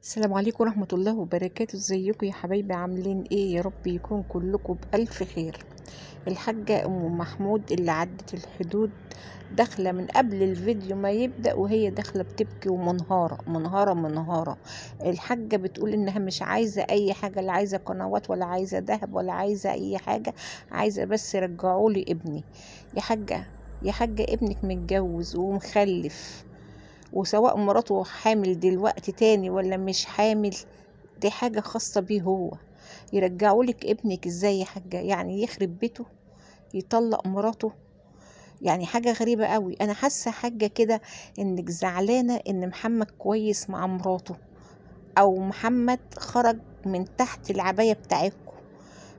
السلام عليكم ورحمة الله وبركاته. ازيكم يا حبايبي؟ عاملين ايه؟ يا رب يكون كلكم بألف خير. الحاجة ام محمود اللي عدت الحدود داخلة من قبل الفيديو ما يبدأ، وهي داخلة بتبكي ومنهارة منهارة منهارة. الحاجة بتقول انها مش عايزة اي حاجة، لا عايزة قنوات ولا عايزة ذهب ولا عايزة اي حاجة، عايزة بس رجعولي ابني. يا حاجة، يا حاجة، ابنك متجوز ومخلف، وسواء مراته حامل دلوقتي تاني ولا مش حامل دي حاجة خاصة بيه هو. يرجعولك ابنك ازاي يا حاجة؟ يعني يخرب بيته، يطلق مراته؟ يعني حاجة غريبة قوي. انا حاسة حاجة كده انك زعلانة ان محمد كويس مع مراته، او محمد خرج من تحت العباية بتاعتكم،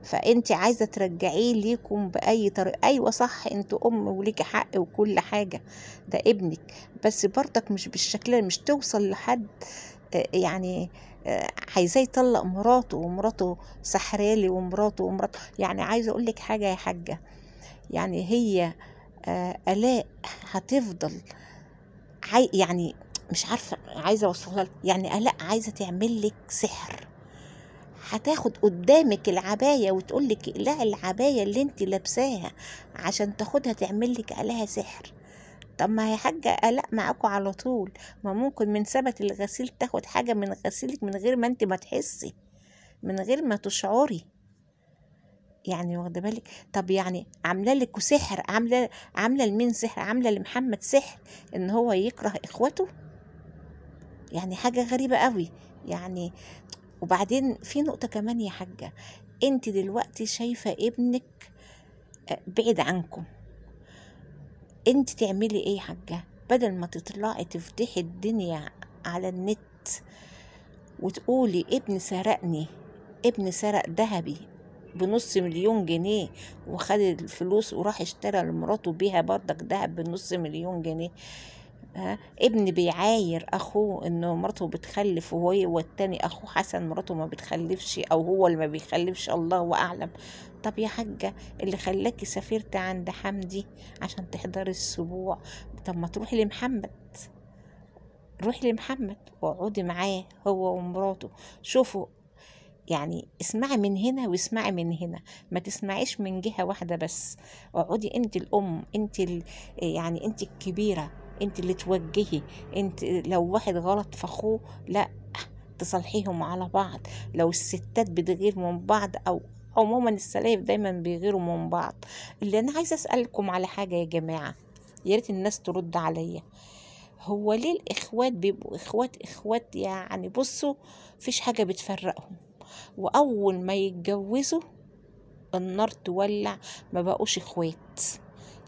فانت عايزة ترجعيه ليكم بأي طريقة. ايوه صح، انت ام وليكي حق وكل حاجة، ده ابنك، بس برضك مش بالشكل ده، مش توصل لحد يعني عايزاه يطلق مراته، ومراته سحرالي، ومراته يعني عايزه اقول لك حاجه يا حاجه، يعني هي آلاء هتفضل يعني مش عارفه عايزه اوصفها لك. يعني آلاء عايزه تعمل لك سحر، هتاخد قدامك العبايه وتقول لك لا، العبايه اللي انت لابساها عشان تاخدها تعمل لك عليها سحر. طب ما هي حاجة آلاء معاكوا على طول، ما ممكن من سبت الغسيل تاخد حاجة من غسيلك من غير ما انت ما تحسي، من غير ما تشعري، يعني واخده بالك؟ طب يعني عامله لك سحر، عامله لمين سحر؟ عامله لمحمد سحر ان هو يكره اخوته؟ يعني حاجه غريبه قوي يعني. وبعدين في نقطه كمان يا حاجه، انت دلوقتي شايفه ابنك بعيد عنكم، انت تعملي ايه يا حاجه؟ بدل ما تطلعي تفتحي الدنيا على النت وتقولي ابني سرقني، ابني سرق ذهبي ب500,000 جنيه، وخد الفلوس وراح اشترى لمراته بيها برضك دهب ب500,000 جنيه. ابني بيعاير اخوه انه مراته بتخلف، وهو والتاني اخوه حسن مراته ما بتخلفش، او هو اللي ما بيخلفش، الله اعلم. طب يا حاجة، اللي خلاكي سافرت عند حمدي عشان تحضري السبوع، طب ما تروحي لمحمد، روحي لمحمد واقعدي معاه هو ومراته، شوفوا. يعني اسمعي من هنا واسمعي من هنا، ما تسمعيش من جهة واحدة بس. اقعدي انت الام، انت يعني انت الكبيرة، انت اللي توجهي. انت لو واحد غلط في اخوه، لا، تصلحيهم على بعض. لو الستات بتغير من بعض، او عموما السلايف دايما بيغيروا من بعض. اللي انا عايزه اسالكم على حاجه يا جماعه، يا ريت الناس ترد عليا. هو ليه الاخوات بيبقوا اخوات يعني؟ بصوا، مفيش حاجه بتفرقهم، واول ما يتجوزوا النار تولع، ما بقوش اخوات.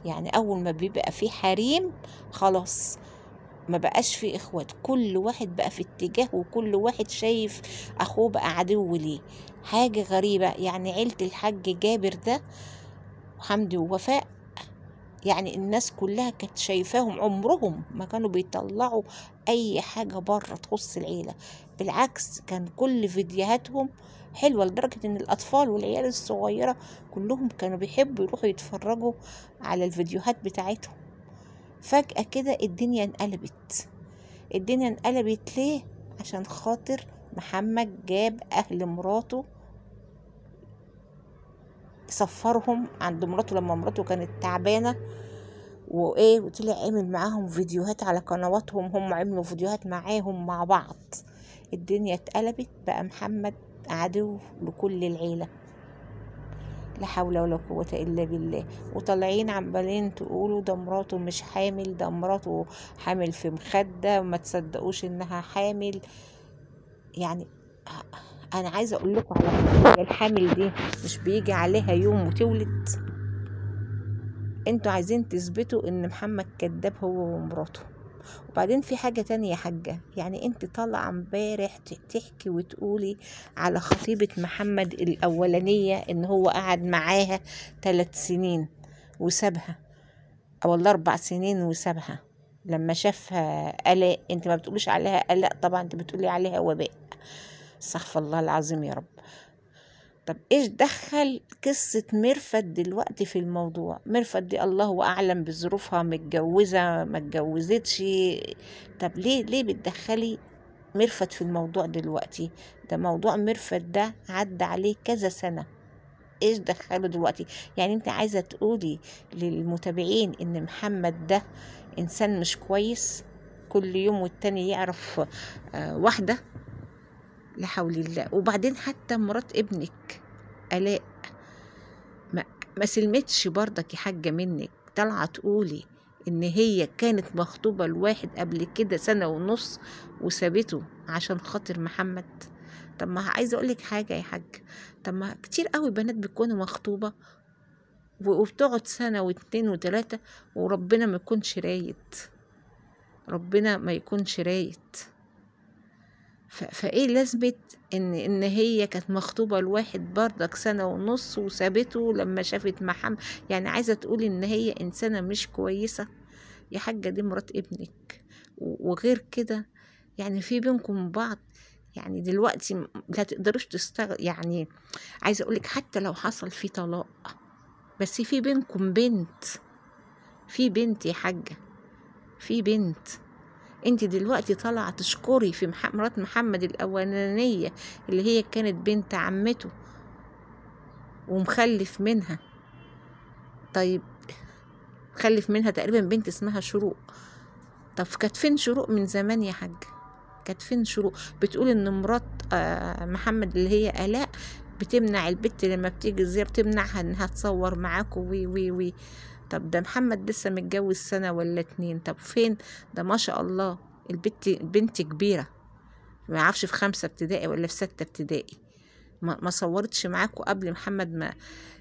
يعني اول ما بيبقى في حريم خلاص ما بقاش في اخوات، كل واحد بقى في اتجاه، وكل واحد شايف اخوه بقى عدو ليه. حاجة غريبة يعني. عيلة الحاج جابر ده، حمدي ووفاء، يعني الناس كلها كانت شايفاهم عمرهم ما كانوا بيطلعوا اي حاجة بره تخص العيلة. بالعكس، كان كل فيديوهاتهم حلوة، لدرجة ان الاطفال والعيال الصغيرة كلهم كانوا بيحبوا يروحوا يتفرجوا على الفيديوهات بتاعتهم. فجأة كده الدنيا انقلبت. الدنيا انقلبت ليه؟ عشان خاطر محمد جاب اهل مراته، سفرهم عند مراته لما مراته كانت تعبانة، وايه، وطلع عمل معاهم فيديوهات على قنواتهم، هم عملوا فيديوهات معاهم مع بعض. الدنيا اتقلبت، بقى محمد عدو لكل العيلة. لا حول ولا قوة إلا بالله. وطالعين عمالين تقولوا ده مراته مش حامل، ده مراته حامل في مخدة، وما تصدقوش إنها حامل. يعني أنا عايزة أقول لكم على حاجة، الحامل دي مش بيجي عليها يوم وتولد. انتوا عايزين تثبتوا ان محمد كذاب هو ومراته. وبعدين في حاجة تانية يا حاجة، يعني انت طالعة امبارح تحكي وتقولي على خطيبة محمد الأولانية ان هو قعد معاها 3 سنين وسابها، او والله 4 سنين وسابها لما شافها آلاء. انت ما بتقوليش عليها آلاء طبعا، انت بتقولي عليها وباء. استغفر الله العظيم يا رب. طب ايش دخل قصة ميرفت دلوقتي في الموضوع؟ ميرفت دي الله اعلم بظروفها، متجوزة ما اتجوزتش. طب ليه بتدخلي ميرفت في الموضوع دلوقتي؟ ده موضوع ميرفت ده عدى عليه كذا سنة، ايش دخله دلوقتي؟ يعني انت عايزة تقولي للمتابعين ان محمد ده انسان مش كويس، كل يوم والتاني يعرف واحدة؟ لا حول الله. وبعدين حتى مرات ابنك آلاء ما سلمتش برضك يا حاجة منك، طالعة تقولي ان هي كانت مخطوبة لواحد قبل كده سنة ونص وسابته عشان خاطر محمد. طب ما عايزة اقولك حاجة يا حاج، طب ما كتير قوي بنات بتكون مخطوبة وبتقعد سنة واتنين وتلاتة وربنا ما يكونش رايد، ربنا ما يكونش رايد. فايه لازمة ان هي كانت مخطوبة لواحد برضك سنة ونص وسابته لما شافت محمد؟ يعني عايزة تقولي ان هي انسانة مش كويسة يا حاجة؟ دي مرات ابنك. وغير كده يعني في بينكم بعض، يعني دلوقتي لا تقدروش تستغل. يعني عايزة اقولك حتى لو حصل في طلاق بس في بينكم بنت، في بنت يا حاجة، في بنت. انت دلوقتي طالعه تشكري في مرات محمد الاولانيه اللي هي كانت بنت عمته ومخلف منها. طيب خلف منها تقريبا بنت اسمها شروق. طب كانت فين شروق من زمان يا حاج؟ كانت فين شروق؟ بتقول ان مرات محمد اللي هي آلاء بتمنع البت لما بتيجي الزيارة، بتمنعها انها تصور معاكوا وي وي وي. طب ده محمد لسه متجوز سنة ولا اتنين، طب فين؟ ده ما شاء الله البنت كبيرة، ما اعرفش في 5 ابتدائي ولا في 6 ابتدائي. ما صورتش معاكوا قبل محمد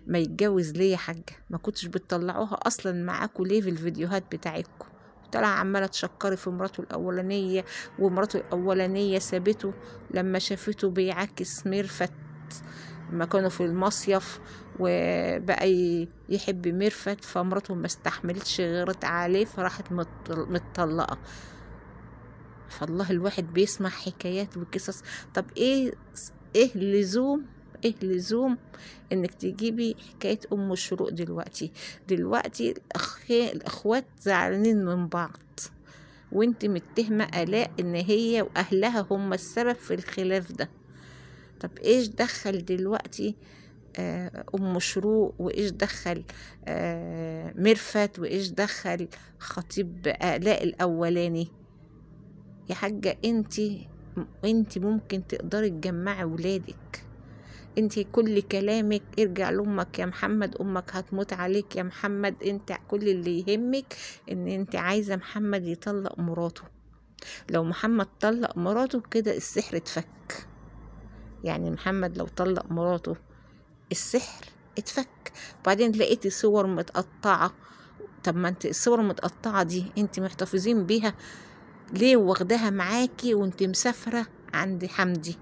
ما يتجوز ليه يا حاجة؟ ما كنتش بتطلعوها اصلا معاكوا ليه في الفيديوهات بتاعتكم؟ طلع عمالة تشكري في مراته الأولانية، ومراته الأولانية سابته لما شافته بيعاكس ميرفت ما كانوا في المصيف، وبقى يحب ميرفت، فمراته ما استحملتش غيرت عليه فراحت متطلقة. فالله الواحد بيسمع حكايات وقصص. طب ايه لزوم انك تجيبي حكاية ام الشروق دلوقتي الاخوات زعلانين من بعض وانت متهمة آلاء ان هي واهلها هم السبب في الخلاف ده. طب ايش دخل دلوقتي ام شروق، وايش دخل ميرفت، وايش دخل خطيب آلاء الاولاني؟ يا حاجة انت ممكن تقدري تجمعي ولادك. انت كل كلامك ارجع لامك يا محمد، امك هتموت عليك يا محمد. انت كل اللي يهمك ان انت عايزة محمد يطلق مراته. لو محمد طلق مراته كده السحر اتفك. يعني محمد لو طلق مراته السحر اتفك. وبعدين لقيتي صور متقطعة. طب ما انت الصور المتقطعة دي انت محتفظين بيها ليه واخداها معاكي وانت مسافرة عند حمدي؟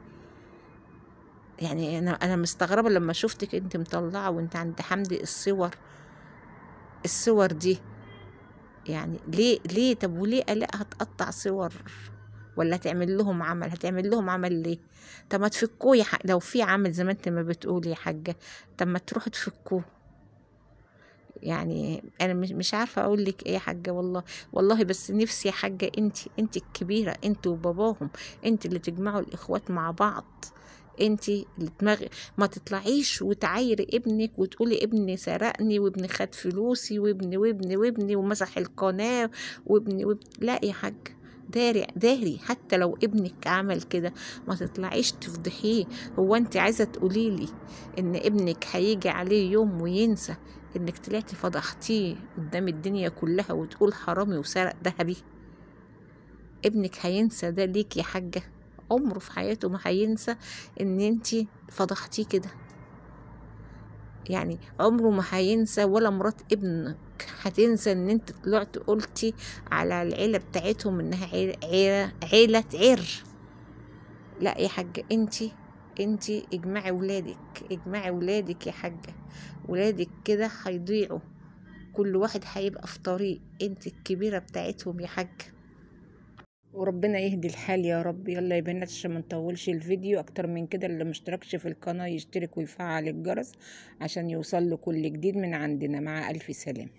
يعني انا مستغربة لما شفتك انت مطلعة وانت عند حمدي الصور دي. يعني ليه طب وليه آلاء هتقطع صور؟ ولا هتعمل لهم عمل ليه؟ طب ما تفكوه لو في عمل زي ما انت ما بتقولي يا حاجة، طب ما تروحوا تفكوه. يعني انا مش عارفه اقول لك ايه يا حاجه، والله بس نفسي يا حاجه انت الكبيره، انت وباباهم، انت اللي تجمعوا الاخوات مع بعض. انت اللي دماغي ما تطلعيش وتعايري ابنك وتقولي ابني سرقني وابني خد فلوسي وابني ومسح القناه وابني. لا يا حاج، داري حتى لو ابنك عمل كده ما تطلعيش تفضحيه. هو انت عايزه تقوليلي ان ابنك هيجي عليه يوم وينسى انك طلعتي فضحتيه قدام الدنيا كلها وتقول حرامي وسرق ذهبي؟ ابنك هينسى ده ليك يا حاجة؟ عمره في حياته ما هينسى ان انتي فضحتيه كده. يعني عمره ما هينسى، ولا مرات ابنك هتنسى ان انت طلعت قلتي على العيلة بتاعتهم انها عيلة عر. لا يا حاجة، انتي اجمعي ولادك يا حاجة. ولادك كده هيضيعوا، كل واحد هيبقى في طريق، انت الكبيرة بتاعتهم يا حاج. وربنا يهدي الحال يا رب. يلا يا بنات عشان ما نطولش الفيديو اكتر من كده، اللي مشتركش في القناة يشترك ويفعل الجرس عشان يوصل له كل جديد من عندنا. مع الف سلامة.